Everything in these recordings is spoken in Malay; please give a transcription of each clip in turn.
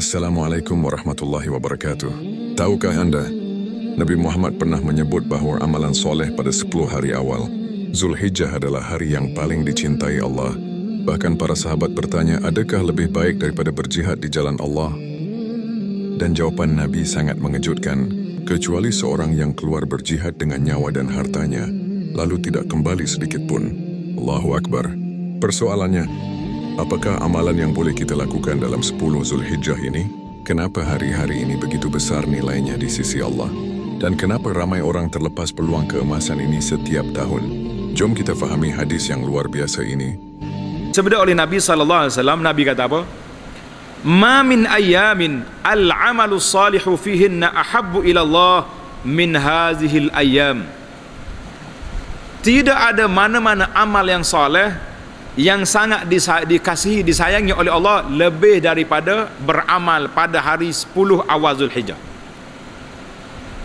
Assalamualaikum warahmatullahi wabarakatuh. Tahukah anda, Nabi Muhammad pernah menyebut bahawa amalan soleh pada 10 hari awal Zulhijjah adalah hari yang paling dicintai Allah. Bahkan para sahabat bertanya, adakah lebih baik daripada berjihad di jalan Allah? Dan jawapan Nabi sangat mengejutkan, kecuali seorang yang keluar berjihad dengan nyawa dan hartanya, lalu tidak kembali sedikit pun. Allahu Akbar. Persoalannya, apakah amalan yang boleh kita lakukan dalam 10 Zulhijjah ini? Kenapa hari-hari ini begitu besar nilainya di sisi Allah? Dan kenapa ramai orang terlepas peluang keemasan ini setiap tahun? Jom kita fahami hadis yang luar biasa ini. Sebeda oleh Nabi SAW, Nabi kata apa? Ma min ayamin al-amalu salihu fihinna ahabbu ila Allah min hazihil ayam. Tidak ada mana-mana amal yang soleh yang sangat dikasihi, disayangi oleh Allah lebih daripada beramal pada hari 10 awal Zulhijjah.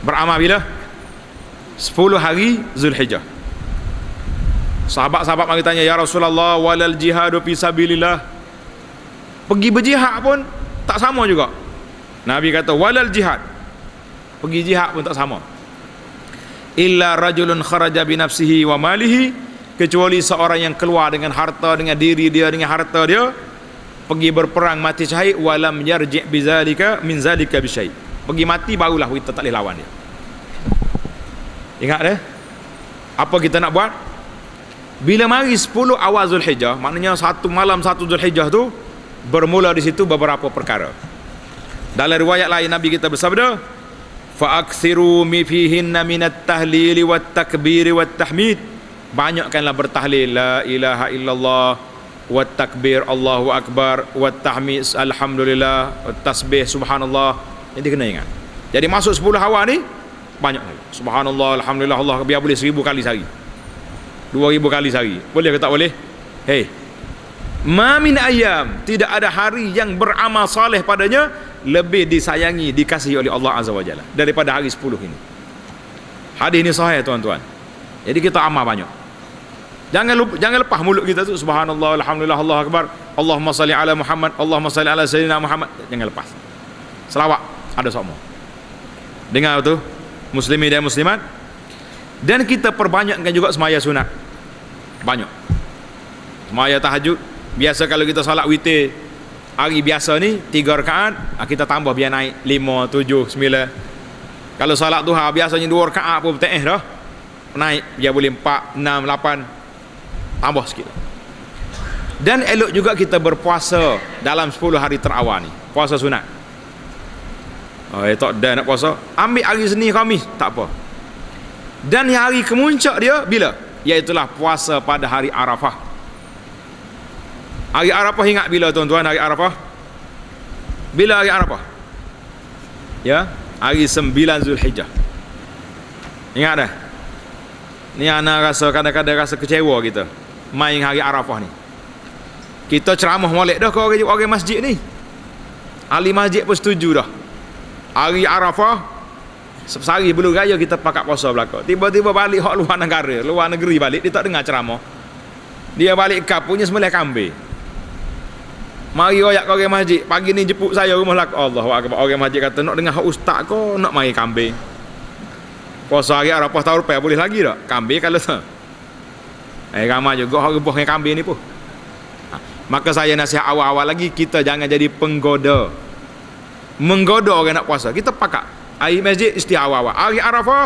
Beramal bila? 10 hari Zulhijjah. Sahabat-sahabat mari tanya, ya Rasulullah, walal jihadu fi sabilillah. Pergi berjihad pun tak sama juga. Nabi kata walal jihad. Pergi jihad pun tak sama. Illa rajulun kharaja bi nafsihi wa malihi, kecuali seorang yang keluar dengan harta, dengan diri dia, dengan harta dia, pergi berperang mati syahid, walam yarji' bizalika min zalika bisyai. Pergi mati barulah kita tak boleh lawan dia. Ingat dia? Apa kita nak buat? Bila mari 10 awal Zulhijjah, maknanya satu malam 1 Zulhijjah tu, bermula di situ beberapa perkara. Dalam riwayat lain Nabi kita bersabda, fa'akthiru fihinna minat tahlili wat takbiri wat tahmid. Banyakkanlah bertahlil, la ilaha illallah, wat takbir Allahu akbar, wat tahmid alhamdulillah, wat tasbih subhanallah. Jadi kena ingat. Jadi masuk 10 awal ni banyak. Subhanallah, alhamdulillah, Allah biar boleh 1000 kali sehari, 2000 kali sehari. Boleh ke tak boleh? Hei, ma min ayam, tidak ada hari yang beramal saleh padanya lebih disayangi, dikasihi oleh Allah Azza wa Jalla daripada hari 10 ini. Hadis ini sahih tuan-tuan. Jadi kita amal banyak. Jangan lepas mulut kita tu subhanallah, alhamdulillah, Allahu akbar, Allahumma salli ala Muhammad, Allahumma salli ala sayyidina Muhammad. Jangan lepas. Selawat ada semua. Dengar tu muslimin dan muslimat. Dan kita perbanyakkan juga semaya sunat. Banyak. Semaya tahajud. Biasa kalau kita salat witir hari biasa ni 3 rakaat, kita tambah biar naik 5, 7, 9. Kalau salat duha biasanya 2 rakaat pun betul dah. Naik biar boleh 4, 6, 8, tambah sikit. Dan elok juga kita berpuasa dalam 10 hari terawal ni, puasa sunat. Tak ada nak puasa, ambil hari Senin Khamis tak apa. Dan hari kemuncak dia bila? Iaitulah puasa pada hari Arafah. Hari Arafah ingat bila tuan-tuan hari Arafah? Bila hari Arafah? Ya, hari 9 Zulhijjah. Ingat dah? Ni anak rasa kadang-kadang rasa kecewa kita main hari Arafah ni. Kita ceramah molek dah ke orang masjid ni. Ahli masjid pun setuju dah. Hari Arafah sehari belum raya kita pakat puasa belaka. Tiba-tiba balik hak luar negara, luar negeri balik, dia tak dengar ceramah. Dia balik kampungnya sembelih kambing. Mari royak ke orang masjid, pagi ni jemput saya rumah lak. Allahu akbar. Orang masjid kata nak dengar hak ustaz ko nak mari kambing. Puasa hari Arafah tahun lepas boleh lagi tak? Kambing kalau tu. Ramai juga orang rebuh dengan kambing ni pun. Maka saya nasihat awal-awal lagi, kita jangan jadi penggoda. Menggoda orang nak puasa. Kita pakat hari masjid istilah awal-awal. Hari Arafah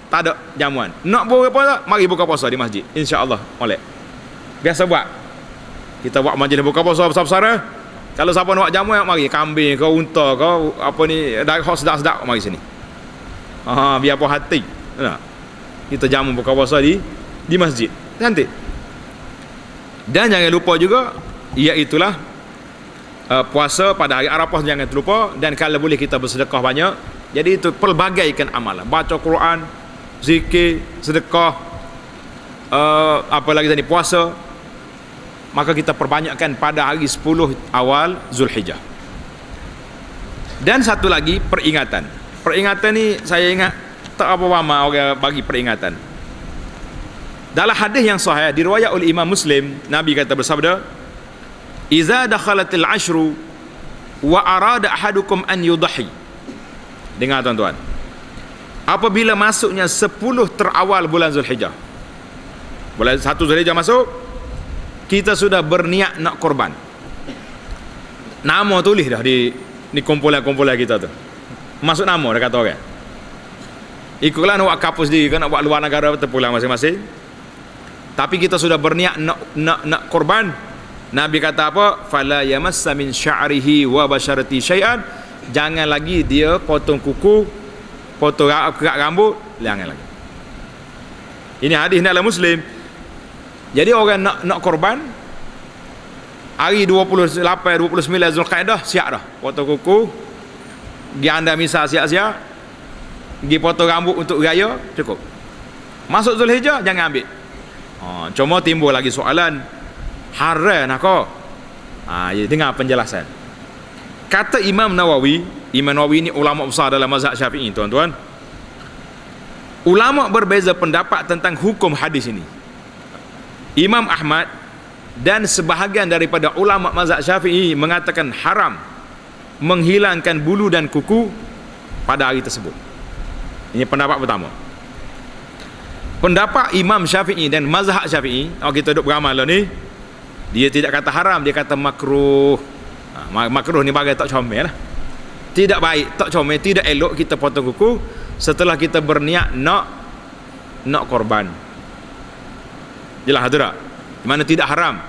tak ada jamuan. Nak buka puasa, mari buka puasa di masjid. InsyaAllah molek. Biasa buat. Kita buat majlis buka puasa besar-besar. Kalau siapa nak buat jamuan, mari kambing ke unta ke apa ni, dah hot sedap-sedap, mari sini. Biar puas hati. Nah, kita jamu buka puasa di masjid. Cantik. Dan jangan lupa juga, iaitulah puasa pada hari Arafah jangan terlupa. Dan kalau boleh kita bersedekah banyak. Jadi itu pelbagaikan amalan. Baca Quran, zikir, sedekah, apa lagi tadi, puasa. Maka kita perbanyakkan pada hari 10 awal Zulhijjah. Dan satu lagi, peringatan. Peringatan ni saya ingat tak apa lama orang bagi peringatan. Dalam hadis yang sahih diriwayat oleh Imam Muslim, Nabi kata bersabda, "Iza dakhalatil ashru wa arada ahadukum an yudahi. Dengar tuan-tuan, apabila masuknya 10 terawal bulan Zulhijjah, bulan 1 Zulhijjah masuk, kita sudah berniat nak korban. Nama tulis dah di kumpulan-kumpulan kita tu, masuk nama dah kata orang. Ikutlah nak buat kapus diri kan, nak buat luar negara terpulang masing-masing. Tapi kita sudah berniat nak korban. Nabi kata apa? Fala yamassa min sya'rihi wa basharati syai'an. Jangan lagi dia potong kuku, potong kerak rambut, jangan lagi. Ini hadis dalam Muslim. Jadi orang nak korban hari 28 29 Zulqa'dah siap dah. Potong kuku, pergi anda misal siap-siap, pergi potong rambut untuk raya, cukup. Masuk Zulhijjah jangan ambil. Cuma timbul lagi soalan, haram nak kau? Ya, dengar penjelasan. Kata Imam Nawawi ini ulama besar dalam mazhab Syafi'i, tuan-tuan. Ulama berbeza pendapat tentang hukum hadis ini. Imam Ahmad dan sebahagian daripada ulama mazhab Syafi'i mengatakan haram menghilangkan bulu dan kuku pada hari tersebut. Ini pendapat pertama. Pendapat Imam Syafi'i dan mazhab Syafi'i, kita duduk beramal lah ni, dia tidak kata haram, dia kata makruh. Makruh ni bagai tak comel lah, tidak baik, tak comel, tidak elok kita potong kuku setelah kita berniat nak korban. Jelas tu tak? Mana tidak haram,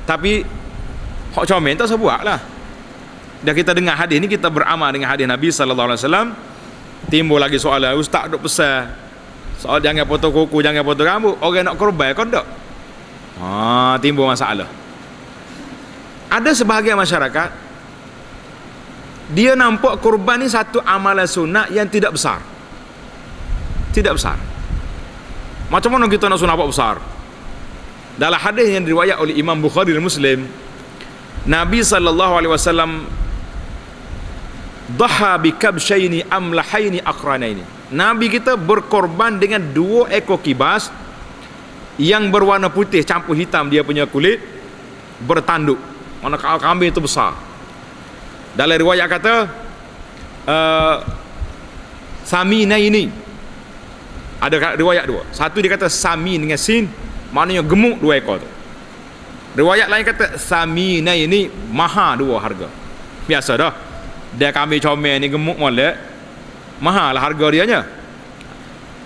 tapi hak comel tak usah buat lah. Dah kita dengar hadis ni, kita beramal dengan hadis Nabi SAW. Timbul lagi soalan, ustaz duk pesan soal jangan potong kuku, jangan potong rambut, orang nak korban kau tak? Timbul masalah. Ada sebahagian masyarakat, dia nampak korban ni satu amalan sunat yang tidak besar. Tidak besar. Macam mana kita nak sunat buat besar? Dalam hadis yang diriwayat oleh Imam Bukhari dan Muslim, Nabi SAW dhaha bi kabshaini amlahaini aqranaini. Nabi kita berkorban dengan 2 ekor kibas yang berwarna putih campur hitam dia punya kulit, bertanduk. Mana kambing itu besar. Dalam riwayat kata samina ini, ada riwayat 2. Satu dia kata sami dengan sin, maknanya gemuk 2 ekor tu. Riwayat lain kata samina ini mahal 2 harga. Biasa dah, dia kambing comel ni gemuk molek, mahal lah harga dia nya.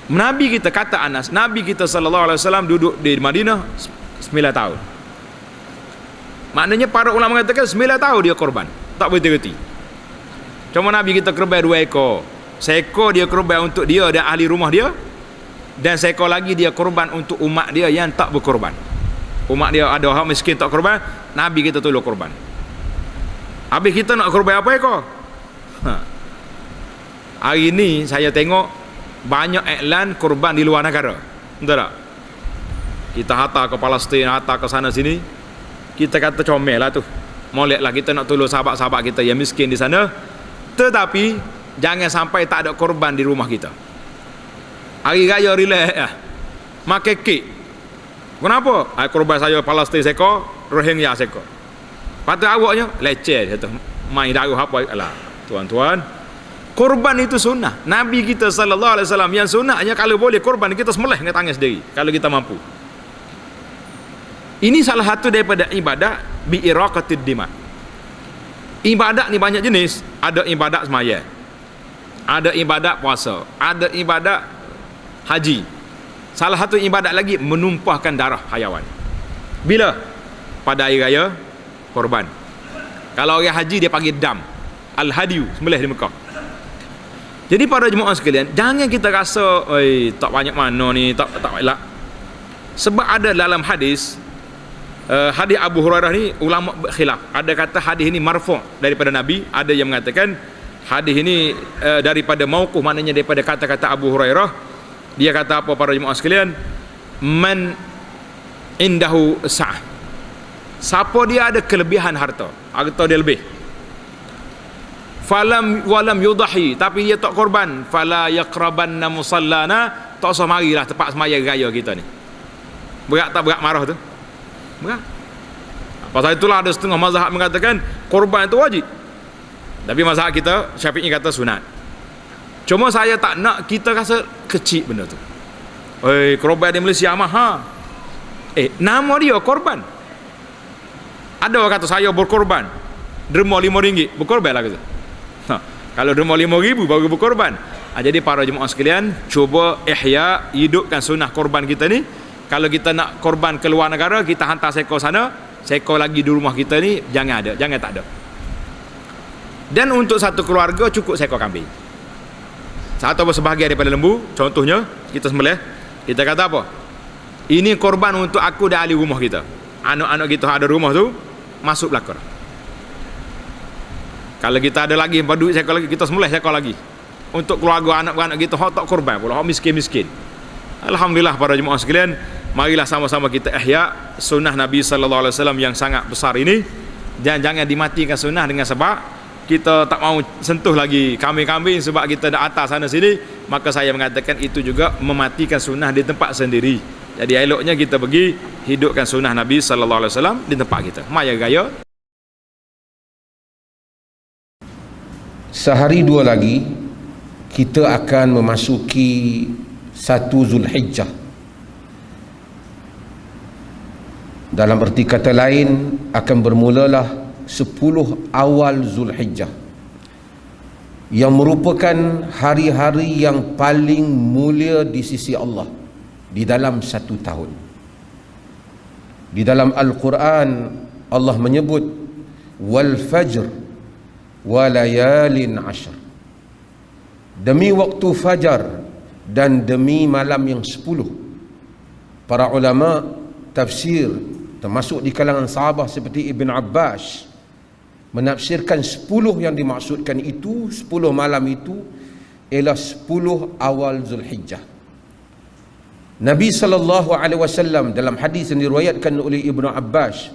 Nabi kita, kata Anas, Nabi kita SAW duduk di Madinah 9 tahun. Maknanya para ulama mengatakan 9 tahun dia korban, tak berhenti-henti. Cuma Nabi kita korban 2 ekor. Seekor dia korban untuk dia dan ahli rumah dia, dan seekor lagi dia korban untuk umat dia yang tak berkorban. Umat dia ada orang miskin tak korban, Nabi kita tolong korban. Habis kita nak korban apa ekor? Hari ni saya tengok banyak iklan korban di luar negara, betul tak? Kita hantar ke Palestin, hantar ke sana sini. Kita kata comel lah tu, molek lah kita nak tolong sahabat-sahabat kita yang miskin di sana. Tetapi jangan sampai tak ada korban di rumah kita. Hari raya relax lah, makan kek. Kenapa? Korban saya Palestin sekor, Rohingya sekor. Patut awaknya leceh kata, main darah apa. Alah tuan-tuan, korban itu sunnah. Nabi kita SAW yang sunnahnya kalau boleh korban kita sembelih dengan tangan sendiri kalau kita mampu. Ini salah satu daripada ibadat bi iraqatid dima. Ibadat ni banyak jenis. Ada ibadat semaya, ada ibadat puasa, ada ibadat haji. Salah satu ibadat lagi menumpahkan darah hayawan. Bila? Pada hari raya korban. Kalau orang haji dia panggil dam, al-hadiyu, sembelih di Mekah. Jadi para jemaah sekalian, jangan kita rasa tak banyak mana ni, tak elak. Sebab ada dalam hadis Abu Hurairah ni ulama berkhilaf. Ada kata hadis ini marfu' daripada Nabi, ada yang mengatakan hadis ini daripada mauquf, maknanya daripada kata-kata Abu Hurairah. Dia kata apa para jemaah sekalian? Man indahu sa'ah, siapa dia ada kelebihan harta dia lebih, walam yudahi, tapi dia tak korban, fala yaqrabanna musallana, tak usah marilah tempat sembahyang raya kita ni. Berat tak berat marah tu? Berat. Pasal itulah ada setengah mazhab mengatakan korban itu wajib. Tapi mazhab kita Syafi'i kata sunat. Cuma saya tak nak kita rasa kecil benda tu. Korban di Malaysia mahal. Nama dia korban. Ada orang kata saya berkorban derma RM5 berkorban lah kata. Kalau derma RM5,000 baru berkorban. Jadi para jemaah sekalian, cuba ihya, hidupkan sunnah korban kita ni. Kalau kita nak korban ke luar negara, kita hantar seekor sana, seekor lagi di rumah kita ni jangan ada, jangan tak ada. Dan untuk satu keluarga cukup seekor kambing. Satu sebahagian daripada lembu, contohnya kita sembelih, kita kata apa? Ini korban untuk aku dan ahli rumah kita. Anak-anak kita ada rumah tu masuk belakang. Kalau kita ada lagi duit seekor lagi, kita sembelih seekor lagi. Untuk keluarga anak-anak kita hak tak korban pula, hak miskin-miskin. Alhamdulillah para jemaah sekalian, marilah sama-sama kita ihya sunnah Nabi sallallahu alaihi wasallam yang sangat besar ini. Jangan dimatikan sunnah dengan sebab kita tak mahu sentuh lagi kambing-kambing sebab kita dah atas sana sini. Maka saya mengatakan itu juga mematikan sunnah di tempat sendiri. Jadi eloknya kita pergi hidupkan sunnah Nabi sallallahu alaihi wasallam di tempat kita. Maya gaya. Sehari dua lagi kita akan memasuki 1 Zulhijjah. Dalam erti kata lain, akan bermulalah 10 awal Zulhijjah, yang merupakan hari-hari yang paling mulia di sisi Allah di dalam satu tahun. Di dalam Al-Quran Allah menyebut wal fajr wa layalin ashr, demi waktu fajar dan demi malam yang 10. Para ulama tafsir termasuk di kalangan sahabat seperti Ibn Abbas menafsirkan 10 yang dimaksudkan itu, 10 malam itu ialah 10 awal Zulhijjah. Nabi SAW dalam hadis yang diriwayatkan oleh Ibn Abbas,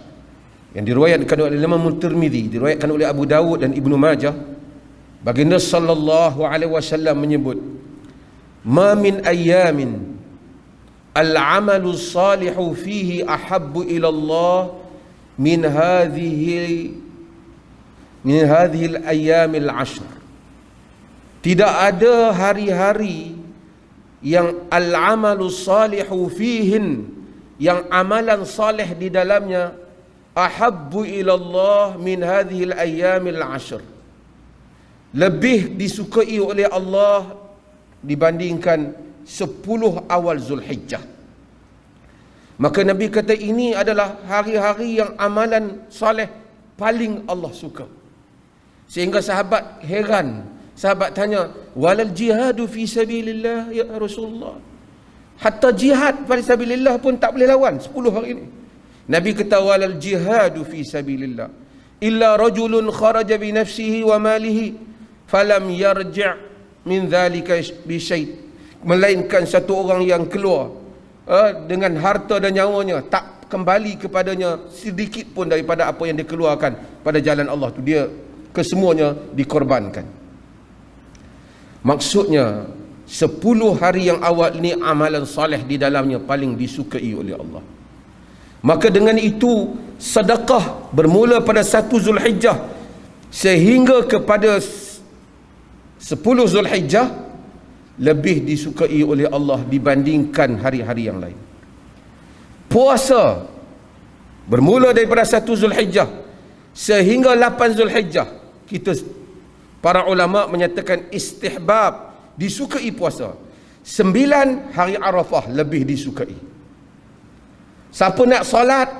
yang diriwayatkan oleh Imam Tirmizi, diriwayatkan oleh Abu Dawud dan Ibnu Majah, baginda SAW menyebut, ma min ayyamin al-amalu salihu fihi ahabbu ila Allah min hadhihi al-ayyamil ashr. Tidak ada hari-hari yang al-amalu salihu fihin, yang amalan salih di dalamnya ahabbu ila Allah min hadhihi al-ayyamil ashr, lebih disukai oleh Allah dibandingkan 10 awal Zulhijjah. Maka Nabi kata ini adalah hari-hari yang amalan salih paling Allah suka. Sehingga sahabat heran, sahabat tanya, walal jihadu fi sabilillah ya Rasulullah, hatta jihad fi sabilillah pun tak boleh lawan 10 hari ini. Nabi kata walal jihadu fi sabilillah illa rajulun kharaja bi nafsihi wa malihi falam yarji' min dhalika bi syai', melainkan satu orang yang keluar dengan harta dan nyawanya, tak kembali kepadanya sedikit pun daripada apa yang dikeluarkan pada jalan Allah tu, dia kesemuanya dikorbankan. Maksudnya 10 hari yang awal ini amalan salih di dalamnya paling disukai oleh Allah. Maka dengan itu sedekah bermula pada 1 Zulhijjah sehingga kepada 10 Zulhijjah lebih disukai oleh Allah dibandingkan hari-hari yang lain. Puasa bermula daripada 1 Zulhijjah sehingga 8 Zulhijjah, kita para ulama menyatakan istihbab, disukai puasa. 9 hari Arafah lebih disukai. Siapa nak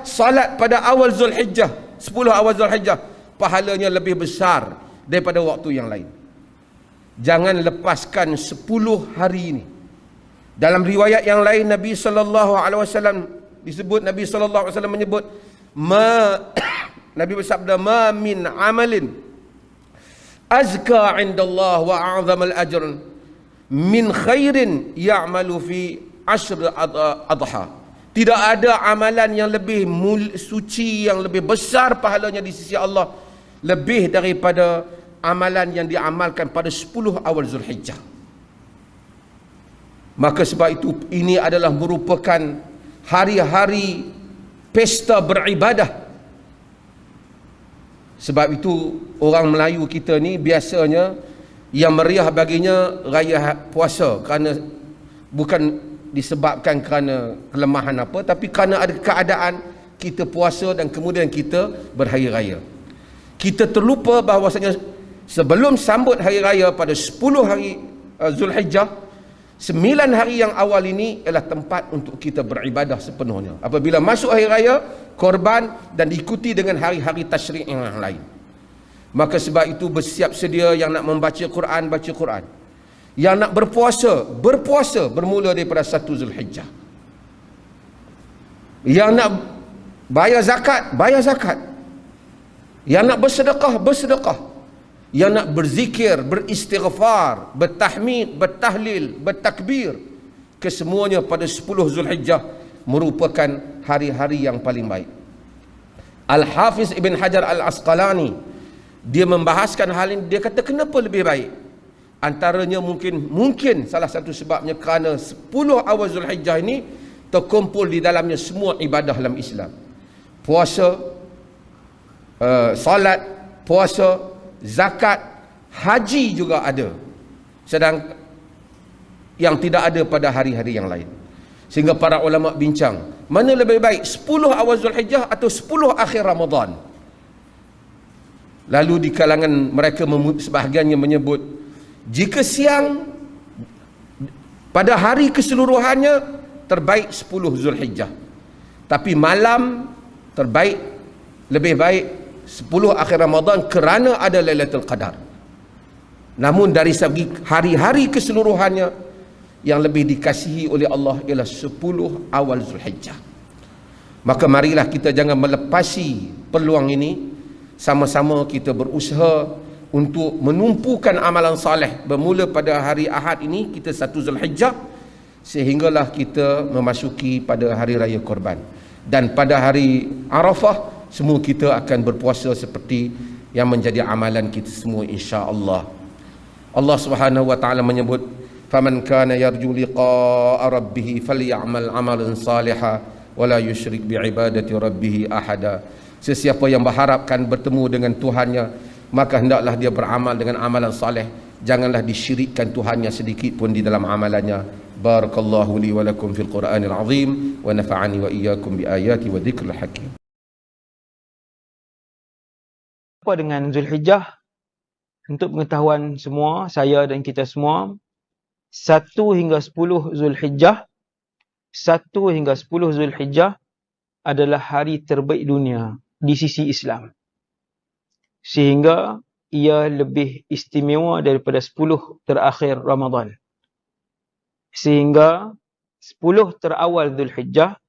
salat pada awal Zulhijjah, 10 awal Zulhijjah, pahalanya lebih besar daripada waktu yang lain. Jangan lepaskan 10 hari ini. Dalam riwayat yang lain Nabi SAW disebut, Nabi SAW menyebut Nabi bersabda, ma min amalin azka indallah wa a'zamal ajr min khairin ya'malu fi ashr adha. Tidak ada amalan yang lebih suci, yang lebih besar pahalanya di sisi Allah lebih daripada amalan yang diamalkan pada 10 awal Zulhijjah. Maka sebab itu ini adalah merupakan hari-hari pesta beribadah Sebab itu orang Melayu kita ni biasanya yang meriah baginya raya puasa, kerana bukan disebabkan kerana kelemahan apa, tapi kerana ada keadaan kita puasa dan kemudian kita berhari raya. Kita terlupa bahawasanya sebelum sambut hari raya pada 10 hari Zulhijjah, 9 hari yang awal ini ialah tempat untuk kita beribadah sepenuhnya. Apabila masuk hari raya, korban dan diikuti dengan hari-hari tasyrik yang lain. Maka sebab itu bersiap sedia yang nak membaca Quran, baca Quran. Yang nak berpuasa, berpuasa bermula daripada 1 Zulhijjah. Yang nak bayar zakat, bayar zakat. Yang nak bersedekah, bersedekah. Yang nak berzikir, beristighfar, bertahmid, bertahlil, bertakbir, kesemuanya pada 10 Zulhijjah merupakan hari-hari yang paling baik. Al-Hafiz Ibn Hajar Al-Asqalani, dia membahaskan hal ini. Dia kata kenapa lebih baik? Antaranya mungkin salah satu sebabnya kerana 10 awal Zulhijjah ini terkumpul di dalamnya semua ibadah dalam Islam. Puasa, salat, puasa, zakat, haji juga ada. Sedang yang tidak ada pada hari-hari yang lain. Sehingga para ulama bincang, mana lebih baik 10 awal Zulhijjah atau 10 akhir Ramadan? Lalu di kalangan mereka sebahagiannya menyebut, jika siang pada hari keseluruhannya terbaik 10 Zulhijjah, tapi malam terbaik, lebih baik 10 akhir Ramadan kerana ada Lailatul Qadar. Namun dari segi hari-hari keseluruhannya, yang lebih dikasihi oleh Allah ialah 10 awal Zulhijjah. Maka marilah kita jangan melepasi peluang ini. Sama-sama kita berusaha untuk menumpukan amalan saleh bermula pada hari Ahad ini, kita 1 Zulhijjah, sehinggalah kita memasuki pada hari raya korban. Dan pada hari Arafah semua kita akan berpuasa seperti yang menjadi amalan kita semua, insya-Allah. Allah Subhanahu wa taala menyebut, faman kana yarju liqa'a rabbih falyamal amalan salihan wala yusyrik biibadati rabbih ahada. Sesiapa yang berharapkan bertemu dengan Tuhannya, maka hendaklah dia beramal dengan amalan saleh, janganlah disyirikkan Tuhannya sedikit pun di dalam amalannya. Barakallahu li wa lakum fil Qur'anil azim wa nafa'ani wa iyyakum bi ayati wa dzikril hakim. Apa dengan Zulhijjah? Untuk pengetahuan semua, saya dan kita semua, 1 hingga 10 Zulhijjah, 1 hingga 10 Zulhijjah adalah hari terbaik dunia di sisi Islam. Sehingga ia lebih istimewa daripada 10 terakhir Ramadan. Sehingga 10 terawal Zulhijjah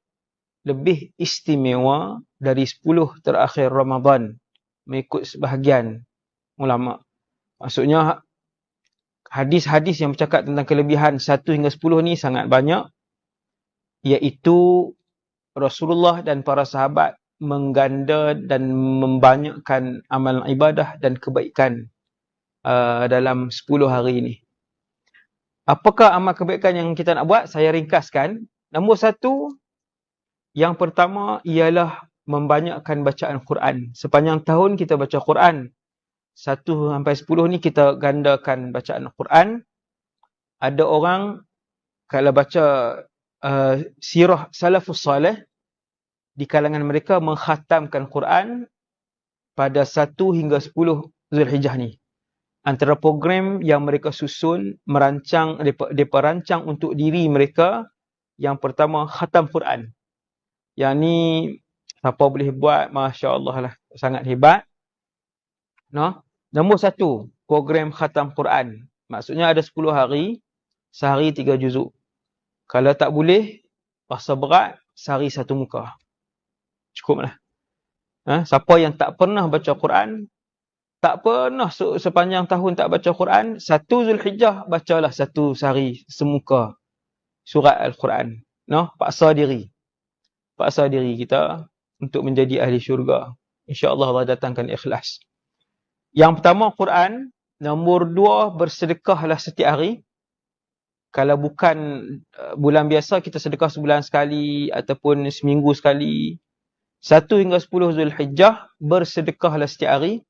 lebih istimewa dari 10 terakhir Ramadan, mengikut sebahagian ulama. Maksudnya hadis-hadis yang bercakap tentang kelebihan 1 hingga 10 ni sangat banyak, iaitu Rasulullah dan para sahabat mengganda dan membanyakkan amalan ibadah dan kebaikan dalam 10 hari ini. Apakah amal kebaikan yang kita nak buat? Saya ringkaskan. Nombor 1, yang pertama ialah membanyakkan bacaan Quran. Sepanjang tahun kita baca Quran. 1 sampai 10 ni kita gandakan bacaan Quran. Ada orang kalau baca sirah salafus salih, di kalangan mereka mengkhatamkan Quran pada 1 hingga 10 Zulhijjah ni. Antara program yang mereka susun, mereka rancang untuk diri mereka, yang pertama khatam Quran. Yang ni siapa boleh buat, Masya Allah lah, sangat hebat. No? Nombor 1, program khatam Quran. Maksudnya ada 10 hari, sehari 3 juzuk. Kalau tak boleh, rasa berat, sehari 1 muka. Cukuplah. Siapa yang tak pernah baca Quran, tak pernah sepanjang tahun tak baca Quran, 1 Zulhijjah bacalah 1 sehari semuka surat Al-Quran. No? Paksa diri kita untuk menjadi ahli syurga. InsyaAllah Allah datangkan ikhlas. Yang pertama Quran. Nombor 2, bersedekahlah setiap hari. Kalau bukan bulan biasa, kita sedekah sebulan sekali ataupun seminggu sekali. 1 hingga 10 Zulhijjah, bersedekahlah setiap hari.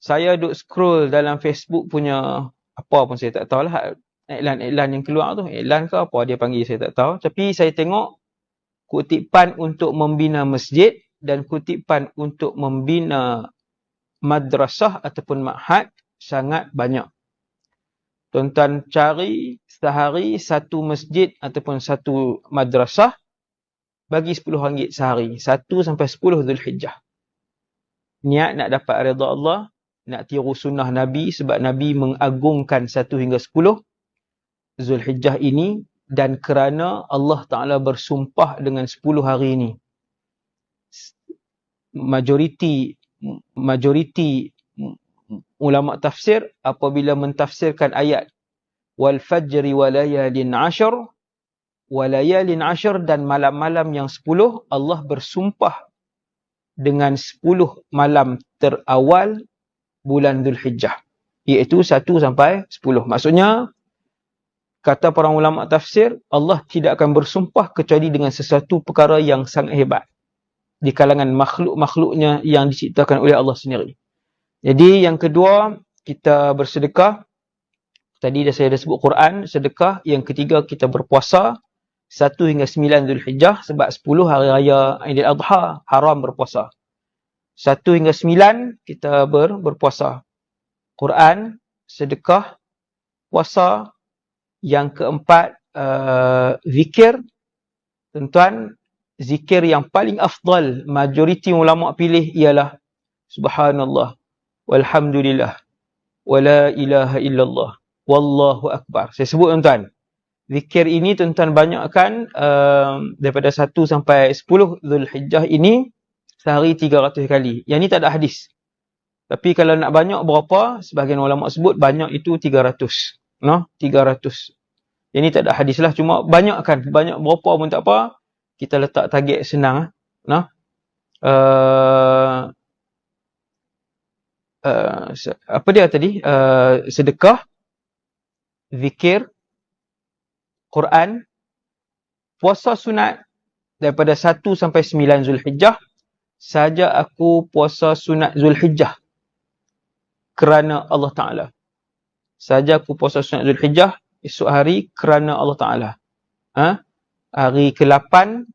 Saya duk scroll dalam Facebook punya, apa pun saya tak tahu lah, iklan-iklan yang keluar tu, iklan ke apa dia panggil saya tak tahu. Tapi saya tengok kutipan untuk membina masjid dan kutipan untuk membina madrasah ataupun ma'had sangat banyak. Tuan-tuan cari sehari satu masjid ataupun satu madrasah, bagi RM10 sehari. 1 sampai 10 Zulhijjah. Niat nak dapat redha Allah, nak tiru sunnah Nabi, sebab Nabi mengagungkan 1 hingga 10 Zulhijjah ini, dan kerana Allah Ta'ala bersumpah dengan 10 hari ini. Majoriti ulama tafsir apabila mentafsirkan ayat wal fajri wa layalin 'ashr, walayalin 'ashr, dan malam-malam yang 10, Allah bersumpah dengan 10 malam terawal bulan Zulhijjah, iaitu 1 sampai 10. Maksudnya, kata para ulama tafsir, Allah tidak akan bersumpah kecuali dengan sesuatu perkara yang sangat hebat di kalangan makhluk-makhluknya yang diciptakan oleh Allah sendiri. Jadi yang kedua, kita bersedekah. Tadi saya dah sebut Quran, sedekah. Yang ketiga, kita berpuasa 1 hingga 9 Zulhijjah, sebab 10 hari raya Aidil Adha haram berpuasa. 1 hingga 9 kita berpuasa. Quran, sedekah, puasa. Yang keempat, zikir. Tuan-tuan, zikir yang paling afdal, majoriti ulama pilih ialah Subhanallah, walhamdulillah, wala ilaha illallah, wallahu akbar. Saya sebut tuan-tuan, zikir ini tuan-tuan banyakkan daripada 1 sampai 10 Zulhijjah ini, sehari 300 kali. Yang ni tak ada hadis. Tapi kalau nak banyak berapa, sebahagian ulama sebut banyak itu 300. 300. Yang ni tak ada hadis lah, cuma banyakkan. Banyak berapa pun tak apa. Kita letak target senang. Apa dia tadi? Sedekah, zikir, Quran, puasa sunat daripada 1 sampai 9 Zulhijjah. Saja aku puasa sunat Zulhijjah kerana Allah Ta'ala. Saja aku puasa sunat Zulhijjah esok hari kerana Allah Ta'ala. Hari ke-8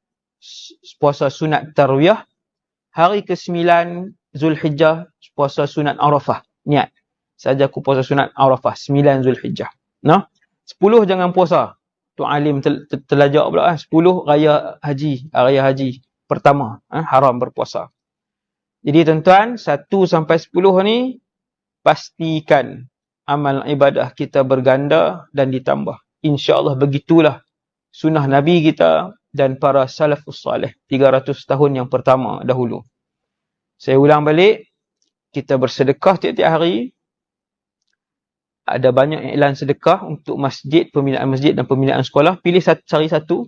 puasa sunat Tarwiyah. Hari ke-9 Zulhijjah puasa sunat Arafah. Niat. Saja aku puasa sunat Arafah 9 Zulhijjah. 10 jangan puasa. Tu alim terlajak pula. 10 raya haji pertama. Haram berpuasa. Jadi tuan-tuan, 1 sampai 10 ni pastikan amal ibadah kita berganda dan ditambah. InsyaAllah begitulah sunnah Nabi kita dan para salafus salih 300 tahun yang pertama dahulu. Saya ulang balik, kita bersedekah tiap-tiap hari. Ada banyak iklan sedekah untuk masjid, pembinaan masjid dan pembinaan sekolah. Pilih cari satu.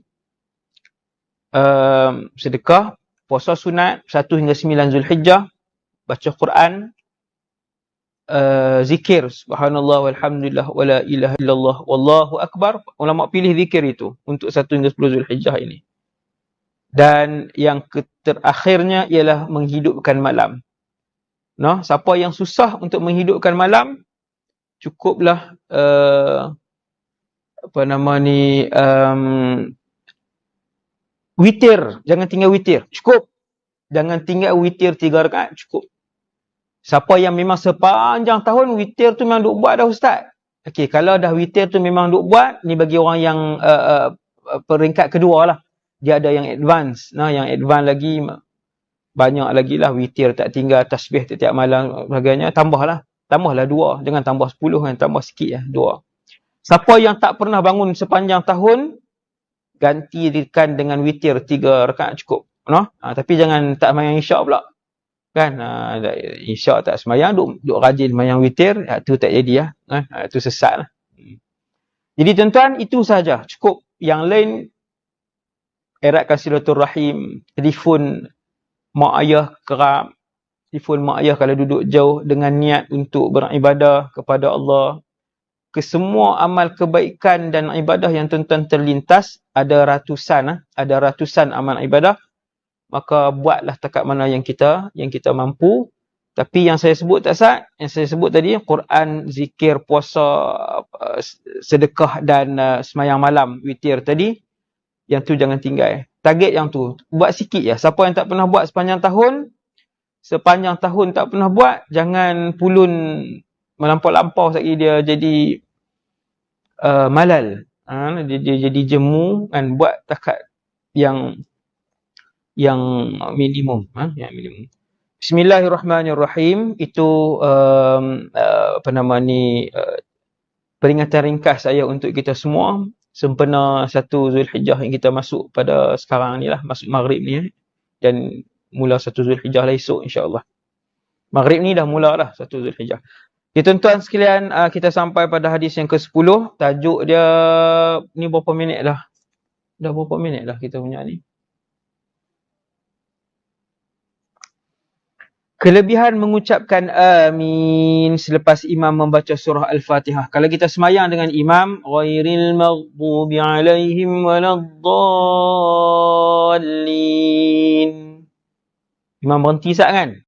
Sedekah, puasa sunat 1 hingga 9 Zulhijjah, baca Quran, zikir subhanallah walhamdulillah wala ilaha illallah wallahu akbar. Ulama pilih zikir itu untuk 1 hingga 10 Zulhijjah ini. Dan yang terakhirnya ialah menghidupkan malam. Siapa yang susah untuk menghidupkan malam, cukuplah witir. Jangan tinggal witir, cukup. Jangan tinggal witir 3 rakaat, cukup. Siapa yang memang sepanjang tahun witir tu memang duk buat dah ustaz. Okey, kalau dah witir tu memang duk buat, ni bagi orang yang peringkat kedua lah. Dia ada yang advance. Yang advance lagi, banyak lagi lah witir, tak tinggal tasbih tiap malam sebagainya. Tambahlah 2. Jangan tambah 10 kan, tambah sikit lah 2. Siapa yang tak pernah bangun sepanjang tahun, gantikan dengan witir 3 rakaat cukup. Tapi jangan tak semayang isyak pula. Kan, isyak tak semayang, duk rajin semayang witir, tu tak jadi lah. Tu sesat lah. Jadi tuan-tuan, itu saja, cukup. Yang lain, eratkan silaturahim, telefon mak ayah kerap, telefon mak ayah kalau duduk jauh dengan niat untuk beribadah kepada Allah. Kesemua amal kebaikan dan ibadah yang tuan-tuan terlintas, ada ratusan amal ibadah. maka buatlah takat mana yang kita mampu. Tapi yang saya sebut tak sah, yang saya sebut tadi, Quran, zikir, puasa, sedekah dan semayang malam, witir tadi, yang tu jangan tinggal. Target yang tu, buat sikit ya. Siapa yang tak pernah buat sepanjang tahun tak pernah buat, jangan pulun melampau-lampau sekali dia jadi malal. Dia jadi jemu, kan, buat takat yang minimum. Yang minimum. Bismillahirrahmanirrahim. Itu peringatan ringkas saya untuk kita semua sempena 1 Zulhijjah yang kita masuk pada sekarang ni lah, masuk maghrib ni, dan mula 1 Zulhijjah lah esok insya-Allah. Maghrib ni dah mula lah 1 Zulhijjah. Ya, tuan-tuan sekalian, kita sampai pada hadis yang ke-10. Tajuk dia ni berapa minit dah? Dah berapa minit dah kita punya ni? Kelebihan mengucapkan amin selepas imam membaca surah Al-Fatihah. Kalau kita semayang dengan imam, ghairil maghdubi alaihim waladdallin. Imam berhenti sat kan?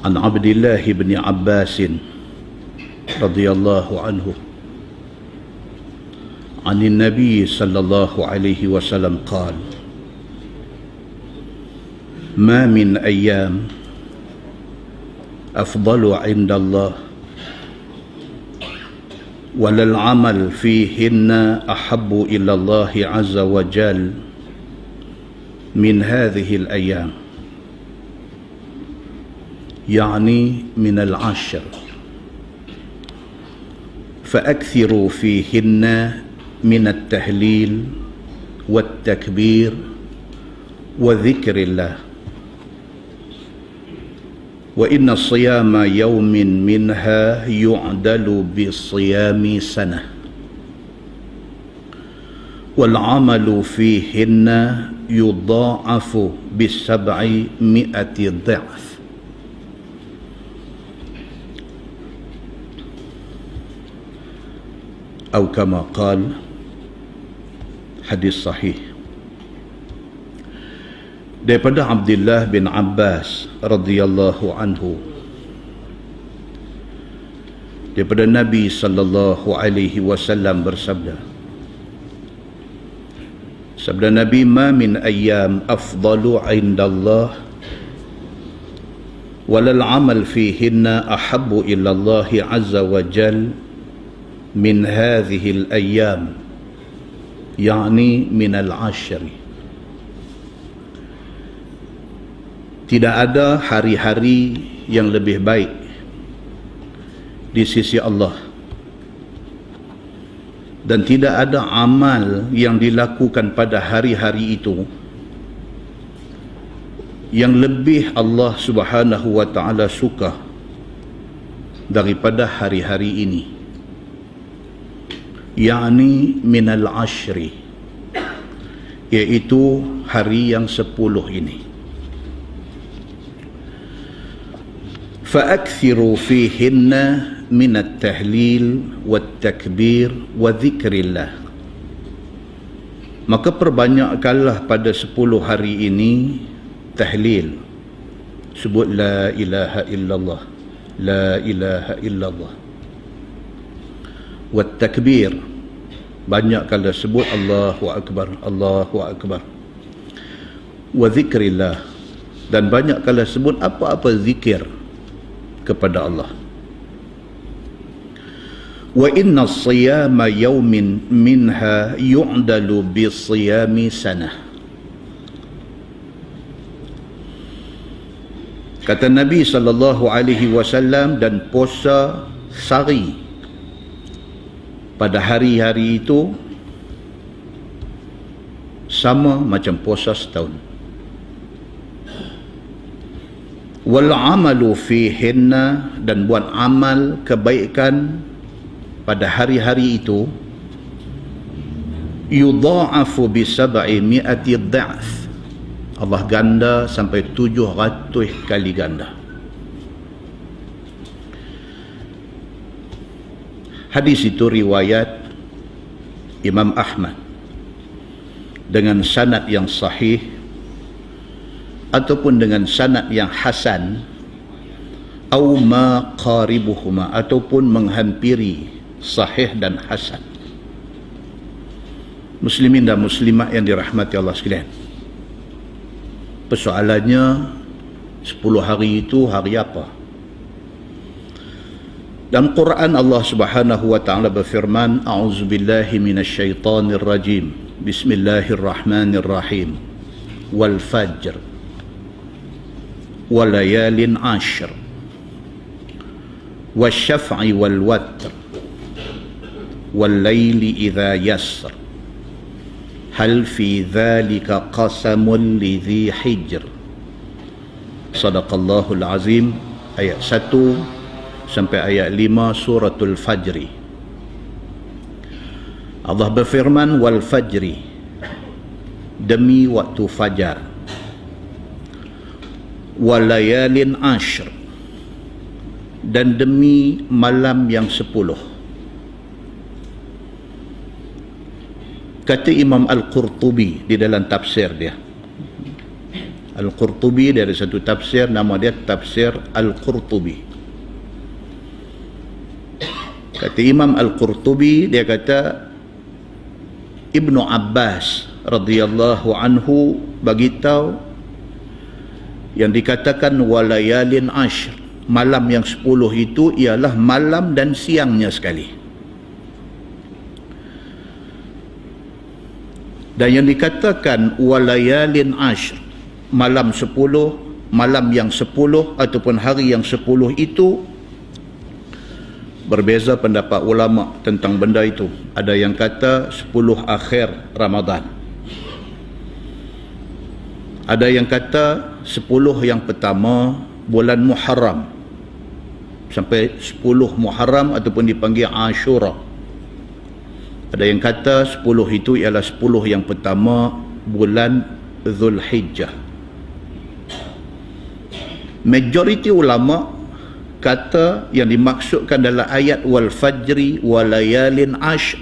عن عبد الله بن عباس رضي الله عنه عن النبي صلى الله عليه وسلم قال: ما من أيام أفضل عند الله ولا العمل فيهن أحب إلى الله عز وجل من هذه الأيام، يعني من العشر، فأكثروا فيهن من التهليل والتكبير وذكر الله، وإن صيام يوم منها يعدل بصيام سنة، والعمل فيهن يضاعف ب700 ضعف. أو كما قال. Hadis sahih daripada Abdullah bin Abbas radhiyallahu anhu, daripada Nabi sallallahu alaihi wasallam bersabda, sabda Nabi, ma min ayyam afdalu indallah walal amal fihinna ahabbu ila Allah azza wa jal min hadhihi al-ayyam, yakni min al-ashri. Tidak ada hari-hari yang lebih baik di sisi Allah, dan tidak ada amal yang dilakukan pada hari-hari itu yang lebih Allah Subhanahu wa ta'ala suka daripada hari-hari ini, yakni minal ashri, iaitu hari yang 10 ini. Fa'akthiru fihinna minat tahlil wat takbir wa dzikrillah, maka perbanyakkanlah pada 10 hari ini tahlil, sebut la ilaha illallah, la ilaha illallah. Wat takbir, banyakkanlah sebut Allahu akbar, Allahu akbar. Wa dzikrillah, dan banyakkanlah sebut apa-apa zikir kepada Allah. Wa inna siyama yawmin minha yu'dalu bi siyami sanah. Kata Nabi sallallahu alaihi wasallam, dan puasa sehari pada hari-hari itu sama macam puasa setahun. Wal amalu fihinna, dan buat amal kebaikan pada hari-hari itu, yudha'afu bi 700 dha'f. Allah ganda sampai 700 kali ganda. Hadis itu riwayat Imam Ahmad dengan sanad yang sahih ataupun dengan sanad yang hasan atau ma qaribuhuma, ataupun menghampiri sahih dan hasan. Muslimin dan muslimat yang dirahmati Allah sekalian, persoalannya 10 hari itu hari apa? Dalam Quran Allah Subhanahu wa taala berfirman, a'udzubillahi minasyaitonir rajim. Bismillahirrahmanirrahim. Wal fajr wa layalin 'ashr. Wasyaf'i wal watr. Wal laili idza yasr. Hal fi dhalika qasamun lidhi hijr. Sadaqallahul azim. Ayat 1 sampai ayat 5 suratul Fajri. Allah berfirman, wal fajri, demi waktu fajar, walayalin 'ashr, dan demi malam yang 10. Kata Imam Al-Qurtubi di dalam tafsir dia. Al-Qurtubi dari satu tafsir, nama dia Tafsir Al-Qurtubi. Kata Imam Al-Qurtubi, dia kata Ibnu Abbas radhiyallahu anhu bagitahu yang dikatakan walayalin 'ashr, malam yang 10 itu ialah malam dan siangnya sekali. Dan yang dikatakan walayalin 'ashr, malam 10, malam yang 10 ataupun hari yang 10 itu, berbeza pendapat ulama tentang benda itu. Ada yang kata 10 akhir Ramadan, ada yang kata 10 yang pertama bulan Muharram sampai 10 Muharram ataupun dipanggil Ashura. Ada yang kata 10 itu ialah 10 yang pertama bulan Zulhijjah. Majoriti ulama kata yang dimaksudkan dalam ayat wal fajri walayalin 'ashr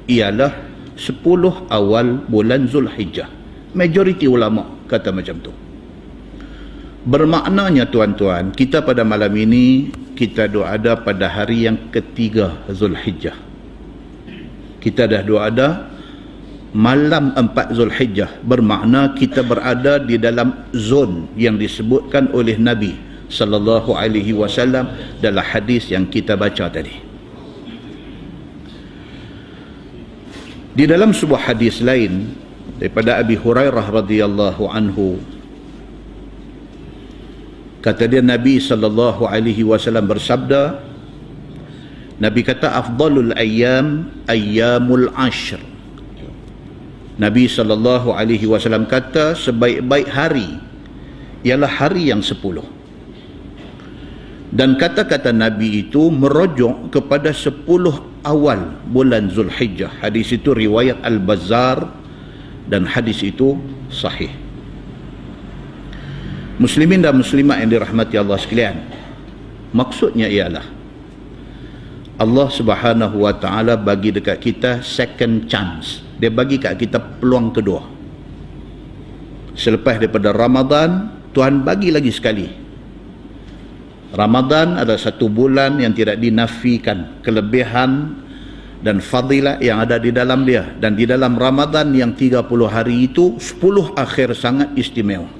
ialah 10 awal bulan Zulhijjah. Majoriti ulama kata macam tu. Bermaknanya tuan-tuan, kita pada malam ini kita ada pada hari yang ketiga Zulhijjah. Kita dah ada malam 4 Zulhijjah. Bermakna kita berada di dalam zon yang disebutkan oleh Nabi sallallahu alaihi wasallam dalam hadis yang kita baca tadi. Di dalam sebuah hadis lain daripada Abi Hurairah radhiyallahu anhu, kata dia Nabi sallallahu alaihi wasallam bersabda, Nabi kata afdalul ayyam ayyamul 'ashr. Nabi sallallahu alaihi wasallam kata sebaik-baik hari ialah hari yang 10. Dan kata-kata Nabi itu merujuk kepada 10 awal bulan Zulhijjah. Hadis itu riwayat Al-Bazzar dan hadis itu sahih. Muslimin dan muslimat yang dirahmati Allah sekalian, maksudnya ialah Allah Subhanahu wa taala bagi dekat kita second chance. Dia bagi kat kita peluang kedua. Selepas daripada Ramadan, Tuhan bagi lagi sekali. Ramadan adalah satu bulan yang tidak dinafikan kelebihan dan fadilat yang ada di dalam dia. Dan di dalam Ramadan yang 30 hari itu, 10 akhir sangat istimewa.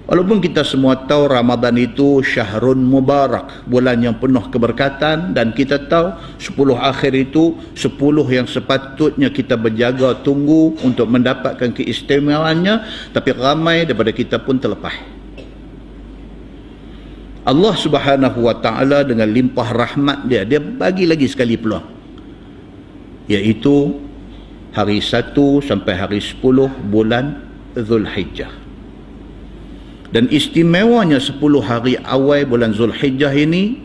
Walaupun kita semua tahu Ramadan itu syahrun mubarak, bulan yang penuh keberkatan, dan kita tahu 10 akhir itu 10 yang sepatutnya kita berjaga tunggu untuk mendapatkan keistimewaannya, tapi ramai daripada kita pun terlepas. Allah Subhanahu wa taala dengan limpah rahmat dia bagi lagi sekali peluang, iaitu hari 1 sampai hari 10 bulan Zulhijjah. Dan istimewanya 10 hari awal bulan Zulhijjah ini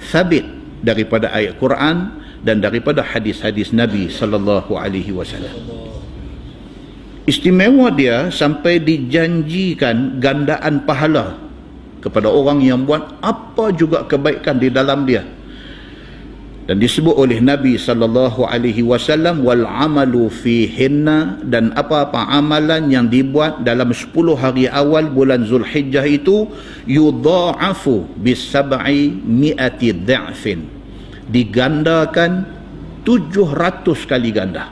sabit daripada ayat Quran dan daripada hadis-hadis Nabi sallallahu alaihi wasallam. Istimewa dia sampai dijanjikan gandaan pahala kepada orang yang buat apa juga kebaikan di dalam dia. Dan disebut oleh Nabi sallallahu alaihi wasallam, wal amalu fihinna, dan apa-apa amalan yang dibuat dalam 10 hari awal bulan Zulhijjah itu yudha'afu bisab'i mi'ati dha'fin, digandakan 700 kali ganda.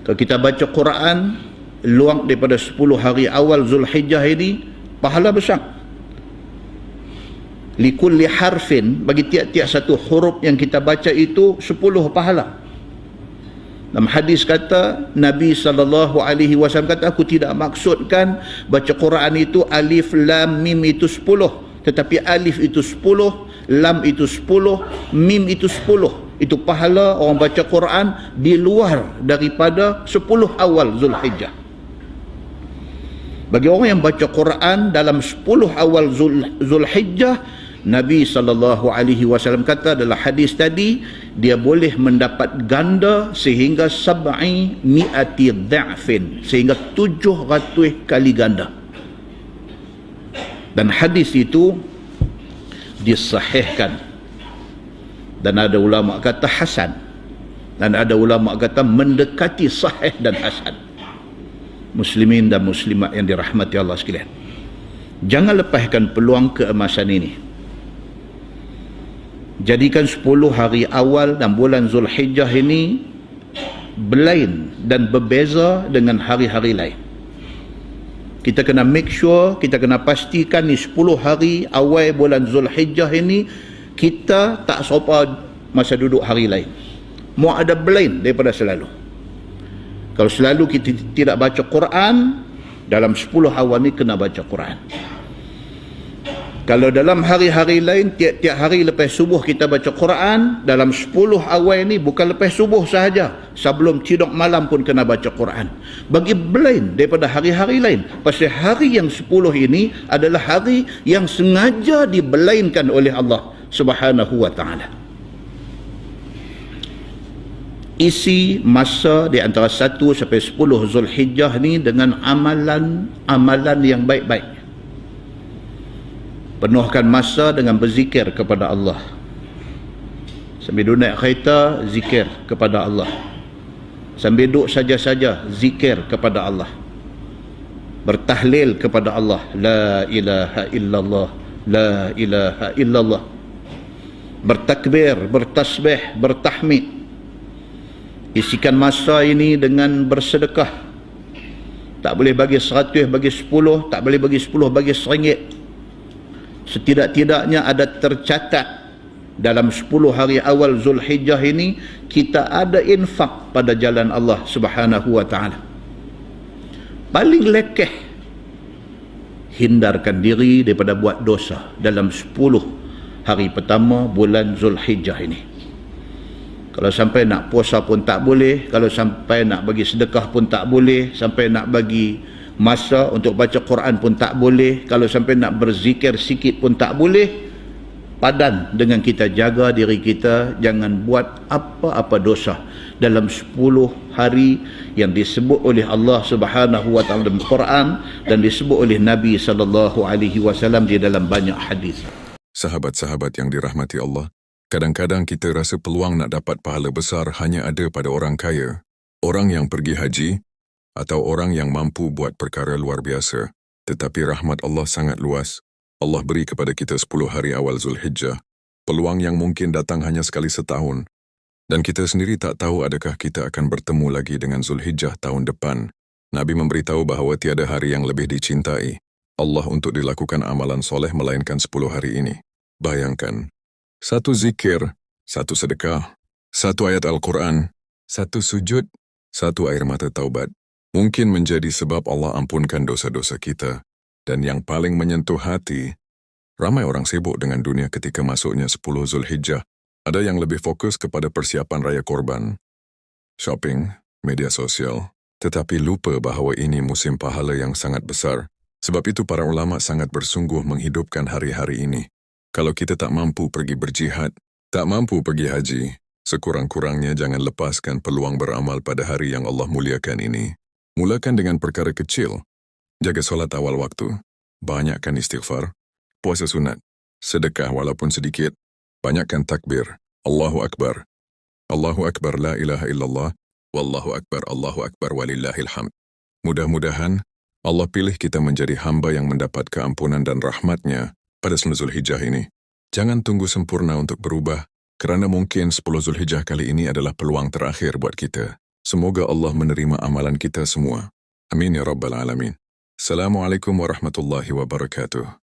Kalau kita baca Quran luang daripada 10 hari awal Zulhijjah ini, pahala besar. Likulli harfin, bagi tiap-tiap satu huruf yang kita baca itu 10 pahala. Dalam hadis kata Nabi SAW kata, aku tidak maksudkan baca Quran itu alif lam mim itu 10, tetapi alif itu 10, lam itu 10, mim itu 10. Itu pahala orang baca Quran di luar daripada 10 awal Zulhijjah. Bagi orang yang baca Quran dalam 10 awal Zulhijjah, Nabi SAW kata dalam hadis tadi, dia boleh mendapat ganda sehingga sab'i mi'ati dha'fin, sehingga 700 kali ganda. Dan hadis itu disahihkan, dan ada ulama kata hasan, dan ada ulama kata mendekati sahih dan hasan. Muslimin dan muslimat yang dirahmati Allah sekalian, jangan lepaskan peluang keemasan ini. Jadikan 10 hari awal dan bulan Zulhijjah ini berlain dan berbeza dengan hari-hari lain. Kita kena make sure, kita kena pastikan ni 10 hari awal bulan Zulhijjah ini kita tak serupa masa duduk hari lain. Mau ada berlain daripada selalu. Kalau selalu kita tidak baca Quran, dalam 10 awal ni kena baca Quran. Kalau dalam hari-hari lain, tiap-tiap hari lepas subuh kita baca Quran, dalam 10 awal ni bukan lepas subuh sahaja, sebelum tidur malam pun kena baca Quran. Bagi berlain daripada hari-hari lain. Pasal hari yang 10 ini adalah hari yang sengaja dibelainkan oleh Allah Subhanahu wa ta'ala. Isi masa di antara 1 sampai 10 Zulhijjah ni dengan amalan yang baik-baik. Penuhkan masa dengan berzikir kepada Allah. Sambil duduk naik kereta, zikir kepada Allah. Sambil duduk saja-saja, zikir kepada Allah. Bertahlil kepada Allah. La ilaha illallah, la ilaha illallah. Bertakbir, bertasbih, bertahmid. Isikan masa ini dengan bersedekah. Tak boleh bagi 100, bagi 10. Tak boleh bagi 10, bagi RM1. Setidak-tidaknya ada tercatat dalam 10 hari awal Zulhijjah ini kita ada infak pada jalan Allah Subhanahu wa ta'ala. Paling lekeh, hindarkan diri daripada buat dosa dalam 10 hari pertama bulan Zulhijjah ini. Kalau sampai nak puasa pun tak boleh, kalau sampai nak bagi sedekah pun tak boleh, sampai nak bagi masa untuk baca Quran pun tak boleh, kalau sampai nak berzikir sikit pun tak boleh. Padan dengan kita jaga diri kita, jangan buat apa-apa dosa dalam 10 hari yang disebut oleh Allah Subhanahu wa ta'ala dalam Quran dan disebut oleh Nabi SAW di dalam banyak hadis. Sahabat-sahabat yang dirahmati Allah, kadang-kadang kita rasa peluang nak dapat pahala besar hanya ada pada orang kaya, orang yang pergi haji, atau orang yang mampu buat perkara luar biasa. Tetapi rahmat Allah sangat luas. Allah beri kepada kita 10 hari awal Zulhijjah, peluang yang mungkin datang hanya sekali setahun. Dan kita sendiri tak tahu adakah kita akan bertemu lagi dengan Zulhijjah tahun depan. Nabi memberitahu bahawa tiada hari yang lebih dicintai Allah untuk dilakukan amalan soleh melainkan 10 hari ini. Bayangkan, 1 zikir, 1 sedekah, 1 ayat Al-Quran, 1 sujud, 1 air mata taubat, mungkin menjadi sebab Allah ampunkan dosa-dosa kita. Dan yang paling menyentuh hati, ramai orang sibuk dengan dunia ketika masuknya 10 Zulhijjah. Ada yang lebih fokus kepada persiapan raya korban, shopping, media sosial, tetapi lupa bahawa ini musim pahala yang sangat besar. Sebab itu para ulama sangat bersungguh menghidupkan hari-hari ini. Kalau kita tak mampu pergi berjihad, tak mampu pergi haji, Sekurang-kurangnya jangan lepaskan peluang beramal pada hari yang Allah muliakan ini. Mulakan dengan perkara kecil. Jaga solat awal waktu. Banyakkan istighfar. Puasa sunat. Sedekah walaupun sedikit. Banyakkan takbir. Allahu Akbar. Allahu Akbar la ilaha illallah. Wallahu Akbar, Allahu Akbar walillahil hamd. Mudah-mudahan Allah pilih kita menjadi hamba yang mendapat keampunan dan rahmat-Nya pada 10 Zulhijjah ini. Jangan tunggu sempurna untuk berubah, kerana mungkin 10 Zulhijjah kali ini adalah peluang terakhir buat kita. Semoga Allah menerima amalan kita semua. Amin ya Rabbal Alamin. Assalamualaikum warahmatullahi wabarakatuh.